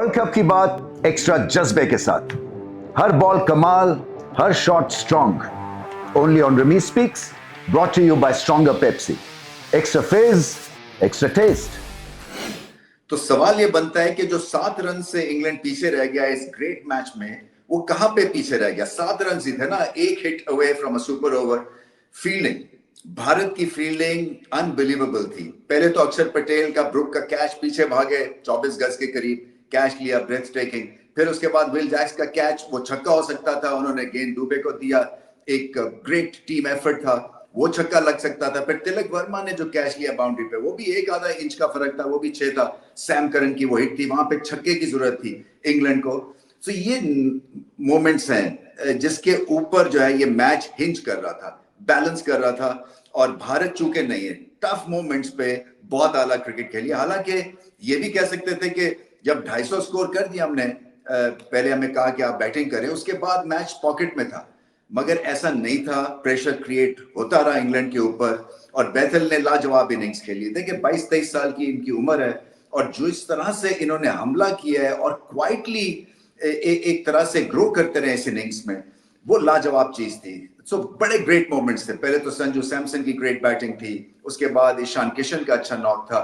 World cup की बात extra जज्बे के साथ, हर बॉल कमाल, हर shot strong. Only on rummy speaks, brought to you by stronger Pepsi. Extra fizz, extra taste. तो सवाल ये बनता है कि जो 7 रन से इंग्लैंड पीछे रह गया इस ग्रेट मैच में, वो कहां पे पीछे रह गया? 7 रन ही थे ना, एक hit away from a super over. Fielding, Bharat की फील्डिंग अनबिलीवेबल थी। पहले तो अक्षर पटेल का ब्रुक का कैच, पीछे भागे 24 गज के करीब कैच लिया, ब्रेथ टेकिंग। फिर उसके बाद विल जैक्स का कैच, वो छक्का हो सकता था, उन्होंने गेंद दुबे को दिया, एक ग्रेट टीम एफर्ट था, वो छक्का लग सकता था। फिर तिलक वर्मा ने जो कैच लिया बाउंड्री पे, वो भी एक आधा इंच का फर्क था, वो भी 6 था। सैम करन की वो हिट थी, वहां पे छक्के की जरूरत थी इंग्लैंड को। तो ये मोमेंट्स हैं जिसके ऊपर जो है ये मैच हिंज कर रहा था, बैलेंस कर रहा था। और भारत चूंकि नहीं है, टफ मोमेंट्स पे बहुत आला क्रिकेट खेली। हालांकि ये भी कह सकते थे कि जब 250 स्कोर कर दिया हमने, पहले हमें कहा कि आप बैटिंग करें, उसके बाद मैच पॉकेट में था, मगर ऐसा नहीं था। प्रेशर क्रिएट होता रहा इंग्लैंड के ऊपर और बैथल ने लाजवाब इनिंग्स खेली। देखिए 22-23 साल की इनकी उम्र है और जो इस तरह से इन्होंने हमला किया है और क्वाइटली एक तरह से ग्रो करते रहे इस इनिंग्स में, वो लाजवाब चीज थी। सो बड़े ग्रेट मोमेंट्स थे। पहले तो संजू सैमसन की ग्रेट बैटिंग थी, उसके बाद ईशान किशन का अच्छा नॉक था,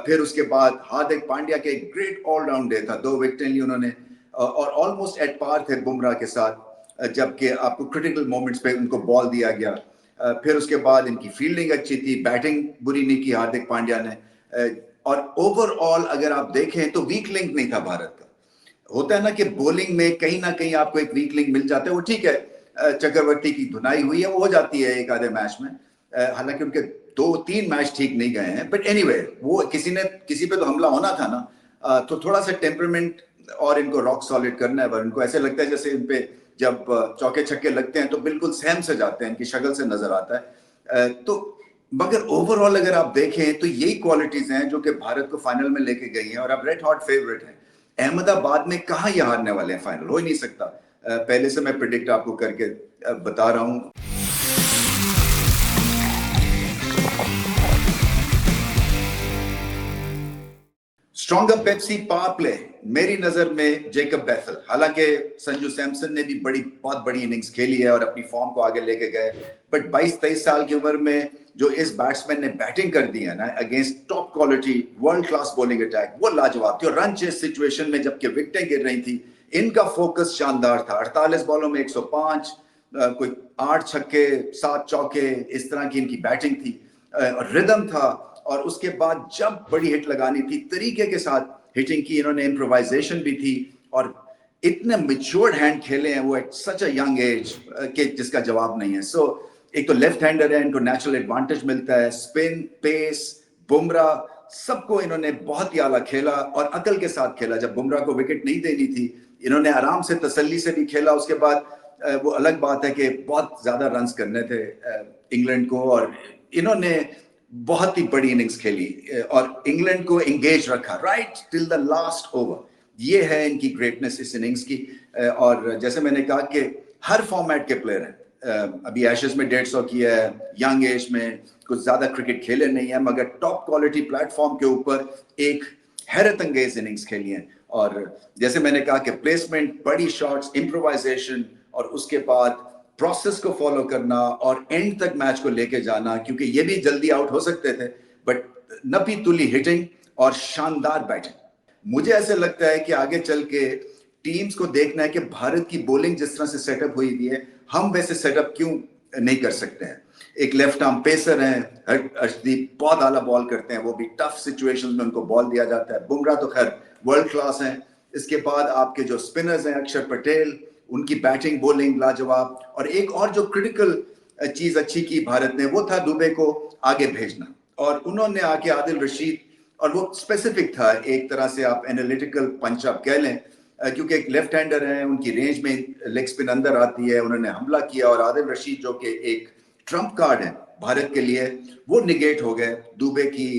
फिर उसके बाद हार्दिक पांड्या के ग्रेट ऑलराउंड डे था, 2 विकेटें ली उन्होंने और ऑलमोस्ट एट पार थे बुमराह के साथ, जबकि आपको क्रिटिकल मोमेंट्स पे उनको बॉल दिया गया। फिर उसके बाद इनकी फील्डिंग अच्छी थी, बैटिंग बुरी नहीं की हार्दिक पांड्या ने। और ओवरऑल अगर आप देखें तो वीक लिंक नहीं था भारत का। होता है ना कि बॉलिंग में कहीं ना कहीं आपको एक वीक लिंक मिल जाता है, वो ठीक है, चक्रवर्ती की धुनाई हुई है, वो हो जाती है एक आधे मैच में। हालांकि उनके 2-3 मैच ठीक नहीं गए हैं, बट एनीवे वो किसी पे तो हमला होना था ना। तो थोड़ा सा टेम्परमेंट और इनको रॉक सॉलिड करना है। उनको ऐसे लगता है जैसे इन पे जब चौके छक्के लगते हैं तो बिल्कुल सहम से जाते हैं, इनकी शक्ल से नजर आता है। तो मगर ओवरऑल अगर आप देखें तो यही क्वालिटीज हैं जो कि भारत को फाइनल में लेके गई हैं और अब रेड हॉट फेवरेट है। अहमदाबाद में कहां ये हारने वाले हैं, फाइनल हो ही नहीं सकता। पहले से मैं प्रिडिक्ट आपको करके बता रहा हूं। स्ट्रॉन्गर पेप्सी पावर प्ले मेरी नजर में जेकब बैथल। हालांकि संजू सैमसन ने भी बहुत बड़ी इनिंग्स खेली है और अपनी फॉर्म को आगे लेके गए, बट 22-23 साल की उम्र में जो इस बैट्समैन ने बैटिंग कर दी है ना against top quality world class bowling attack, वो लाजवाब थी। और रन चेस सिचुएशन में जबकि विकेटें गिर रही थी, इनका फोकस शानदार था। 48 बॉलों में 105, कोई 8 छक्के 7 चौके, इस तरह की इनकी बैटिंग थी। रिदम था और उसके बाद जब बड़ी हिट लगानी थी, तरीके के साथ हिटिंग की इन्होंने, इम्प्रोवाइजेशन भी थी और इतने मैच्योर्ड हैंड खेले हैं वो at such a young age के जिसका जवाब नहीं है। सो एक तो लेफ्ट हैंडर है, इनको नेचुरल एडवांटेज मिलता है, स्पिन, पेस, बुमराह, सबको इन्होंने बहुत ही आला खेला और अकल के साथ खेला। जब बुमराह को विकेट नहीं देनी थी, इन्होंने आराम से तसल्ली से भी खेला। उसके बाद वो अलग बात है कि बहुत ज्यादा रन्स करने थे इंग्लैंड को और इन्होंने बहुत ही बड़ी इनिंग्स खेली और इंग्लैंड को एंगेज रखा right till the last over. ये है इनकी ग्रेटनेस इस इनिंग्स की। और जैसे मैंने कहा कि हर फॉर्मेट के प्लेयर हैं। अभी एशेज में 150 किया है, यंग एज में कुछ ज्यादा क्रिकेट खेले नहीं है, मगर टॉप क्वालिटी प्लेटफॉर्म के ऊपर एक हैरत अंगेज इनिंग्स खेली है। और जैसे मैंने कहा कि प्लेसमेंट, बड़ी शॉट्स, इम्प्रोवाइजेशन और उसके बाद प्रोसेस को फॉलो करना और एंड तक मैच को लेके जाना, क्योंकि ये भी जल्दी आउट हो सकते थे, बट नपी तुली हिटिंग और शानदार बैटिंग। मुझे ऐसे लगता है कि आगे चल के टीम्स को देखना है कि भारत की बॉलिंग जिस तरह से सेटअप हुई हुई है, हम वैसे सेटअप क्यों नहीं कर सकते हैं। एक लेफ्ट आर्म पेसर है अर्शदीप, बहुत आला बॉल करते हैं, वो भी टफ सिचुएशंस में उनको बॉल दिया जाता है। बुमराह तो खैर वर्ल्ड क्लास है। इसके बाद आपके जो स्पिनर्स हैं, अक्षर पटेल, उनकी बैटिंग बॉलिंग लाजवाब। और एक और जो क्रिटिकल चीज अच्छी की भारत ने, वो था दुबे को आगे भेजना और उन्होंने आके आदिल रशीद, और वो स्पेसिफिक था, एक तरह से आप एनालिटिकल पंच आप कह लें, क्योंकि एक लेफ्ट हैंडर है, उनकी रेंज में लेग स्पिन अंदर आती है, उन्होंने हमला किया और आदिल रशीद जो कि एक ट्रम्प कार्ड है भारत के लिए, वो निगेट हो गए दुबे की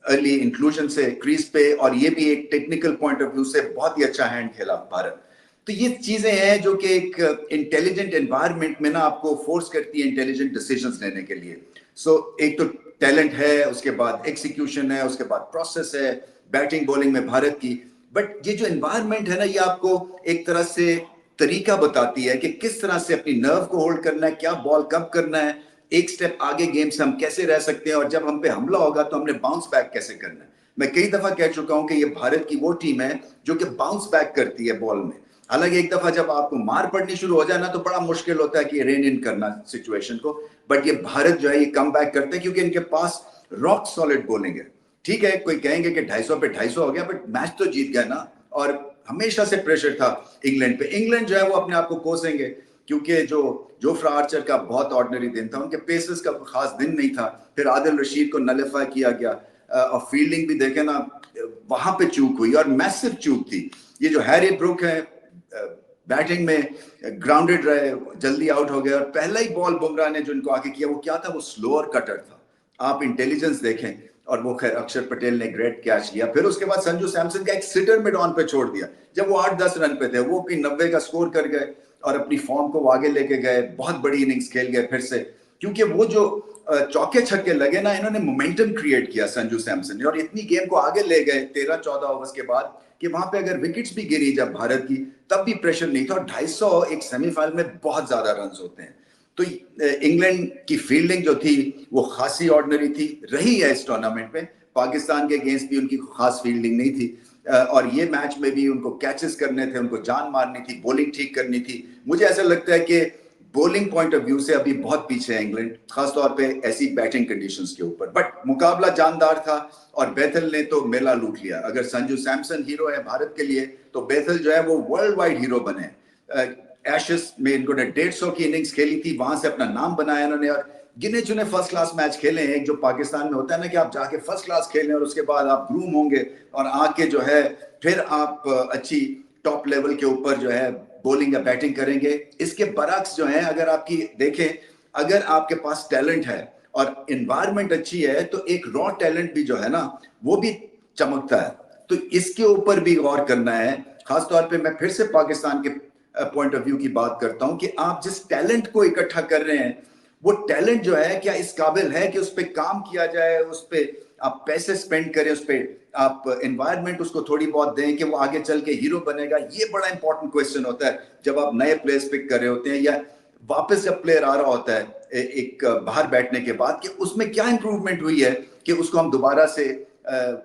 अर्ली इंक्लूजन से क्रीज पे। और ये भी एक टेक्निकल पॉइंट ऑफ व्यू से बहुत ही अच्छा हैंड खेला भारत। तो ये चीजें हैं जो कि एक इंटेलिजेंट एनवायरनमेंट में ना आपको फोर्स करती है इंटेलिजेंट डिसीजंस लेने के लिए। सो एक तो टैलेंट है, उसके बाद एग्जीक्यूशन है, उसके बाद प्रोसेस है बैटिंग बॉलिंग में भारत की। बट ये जो एनवायरनमेंट है ना, ये आपको एक तरह से तरीका बताती है कि किस तरह से अपनी नर्व को होल्ड करना है, क्या बॉल कब करना है, एक स्टेप आगे गेम से हम कैसे रह सकते हैं, और जब हम पे हमला होगा तो हमने बाउंस बैक कैसे करना है। मैं कई दफा कह चुका हूं कि ये भारत की वो टीम है जो कि बाउंस बैक करती है बॉल में। हालांकि एक दफा जब आपको मार पड़नी शुरू हो जाए ना, तो बड़ा मुश्किल होता है कि रेन इन करना सिचुएशन को, बट ये भारत जो है ये कम बैक करते हैं क्योंकि इनके पास रॉक सॉलिड बॉलिंग है। ठीक है, कोई कहेंगे कि 250 पे 250 हो गया, बट मैच तो जीत गया ना। और हमेशा से प्रेशर था इंग्लैंड पे। इंग्लैंड जो है वो अपने आप को कोसेंगे क्योंकि जो जोफ्रा आर्चर का बहुत ऑर्डिनरी दिन था, उनके पेसर्स का खास दिन नहीं था। फिर आदिल रशीद को नलिफाई किया गया, और फील्डिंग भी देखे ना, वहां पे चूक हुई और मैसिव चूक थी। ये जो हैरी ब्रुक है, बैटिंग में ग्राउंडेड रहे, जल्दी आउट हो गए, और पहला ही बॉल बुमराह ने जो इनको आगे किया वो क्या था, वो स्लोअर कटर था। आप इंटेलिजेंस देखें, और वो खैर अक्षर पटेल ने ग्रेट कैच लिया। फिर उसके बाद संजू सैमसन का एक सिटर मिड ऑन पे छोड़ दिया, जब वो 8-10 रन पे थे, वो भी 90 का स्कोर कर गए और अपनी फॉर्म को आगे लेके गए। बहुत बड़ी इनिंग्स खेल गए फिर से, क्योंकि वो जो चौके छक्के लगे ना, इन्होंने मोमेंटम क्रिएट किया संजू सैमसन ने, और इतनी गेम को आगे ले गए 13-14 ओवर्स के बाद कि वहां पे अगर विकेट्स भी गिरी जब भारत की, तब भी प्रेशर नहीं था। और 250 एक सेमीफाइनल में बहुत ज्यादा रन होते हैं। तो इंग्लैंड की फील्डिंग जो थी वो खासी ऑर्डिनरी थी, रही है इस टूर्नामेंट में। पाकिस्तान के अगेंस्ट भी उनकी खास फील्डिंग नहीं थी, और ये मैच में भी उनको कैचेस करने थे, उनको जान मारनी थी, बॉलिंग ठीक करनी थी। मुझे ऐसा लगता है कि बॉलिंग पॉइंट ऑफ व्यू से अभी बहुत पीछे है इंग्लैंड, खासतौर पे ऐसी बैटिंग कंडीशंस के ऊपर। बट मुकाबला जानदार था और बेथल ने तो मेला लूट लिया। अगर संजू सैमसन हीरो है भारत के लिए, तो बेथल जो है वो वर्ल्ड वाइड हीरो बने। एशेस में इन्होंने 150 की इनिंग्स खेली थी, वहां से अपना नाम बनाया इन्होंने, और गिने चुने फर्स्ट क्लास मैच खेले हैं। जो पाकिस्तान में होता है ना कि आप जाके फर्स्ट क्लास खेलें और उसके बाद आप ग्रूम होंगे और आके जो है फिर आप अच्छी टॉप लेवल के ऊपर जो है बॉलिंग या बैटिंग करेंगे। इसके बरक्स जो है, अगर आपकी देखें, अगर आपके पास टैलेंट है और एनवायरनमेंट अच्छी है, तो एक रॉ टैलेंट भी जो है ना वो भी चमकता है। तो इसके ऊपर भी गौर करना है। खासतौर पे मैं फिर से पाकिस्तान के पॉइंट ऑफ व्यू की बात करता हूं कि आप जिस टैलेंट को इकट्ठा कर रहे हैं, वो टैलेंट जो है क्या इस काबिल है कि उस पर काम किया जाए, उस पर आप पैसे स्पेंड करें, उस पर आप एनवायरनमेंट उसको थोड़ी बहुत दें कि वो आगे चल के हीरो बनेगा। ये बड़ा इंपॉर्टेंट क्वेश्चन होता है जब आप नए प्लेयर्स पिक कर रहे होते हैं, या वापस जब प्लेयर आ रहा होता है एक बाहर बैठने के बाद, कि उसमें क्या इंप्रूवमेंट हुई है कि उसको हम दोबारा से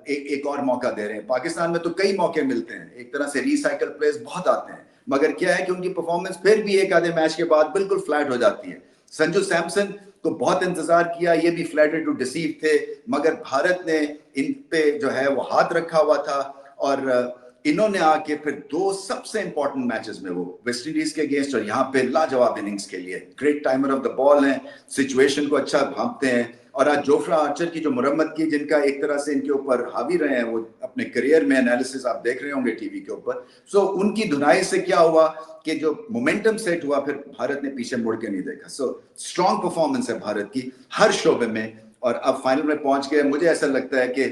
एक और मौका दे रहे हैं। पाकिस्तान में तो कई मौके मिलते हैं, एक तरह से रिसाइकल प्लेयर्स बहुत आते हैं, मगर क्या है कि उनकी परफॉर्मेंस फिर भी एक आधे मैच के बाद बिल्कुल फ्लैट हो जाती है। संजू सैमसन को बहुत इंतजार किया, ये भी फ्लैटेड टू डिसीव थे, मगर भारत ने इन पे जो है वो हाथ रखा हुआ था। और इन्होंने आके फिर दो सबसे इंपॉर्टेंट मैचेस में, वो वेस्ट इंडीज के अगेंस्ट और यहाँ पे लाजवाब इनिंग्स के लिए, great timer of the ball है, सिचुएशन को अच्छा भांपते हैं। और आज जोफ्रा आर्चर की जो मुरम्मत की, जिनका एक तरह से इनके ऊपर हावी रहे हैं वो अपने करियर में, एनालिसिस आप देख रहे होंगे टीवी के ऊपर। सो उनकी धुनाई से क्या हुआ कि जो मोमेंटम सेट हुआ, फिर भारत ने पीछे मुड़ के नहीं देखा। सो स्ट्रॉन्ग परफॉर्मेंस है भारत की हर शोबे में, और अब फाइनल में पहुंच गए। मुझे ऐसा लगता है कि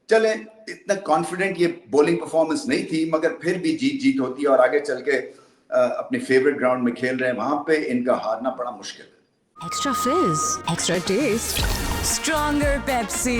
चले, इतना कॉन्फिडेंट ये बॉलिंग परफॉर्मेंस नहीं थी, मगर फिर भी जीत होती है, और आगे चल के अपने फेवरेट ग्राउंड में खेल रहे हैं, वहां पे इनका हारना बड़ा मुश्किल है। Extra fizz, extra taste, stronger Pepsi.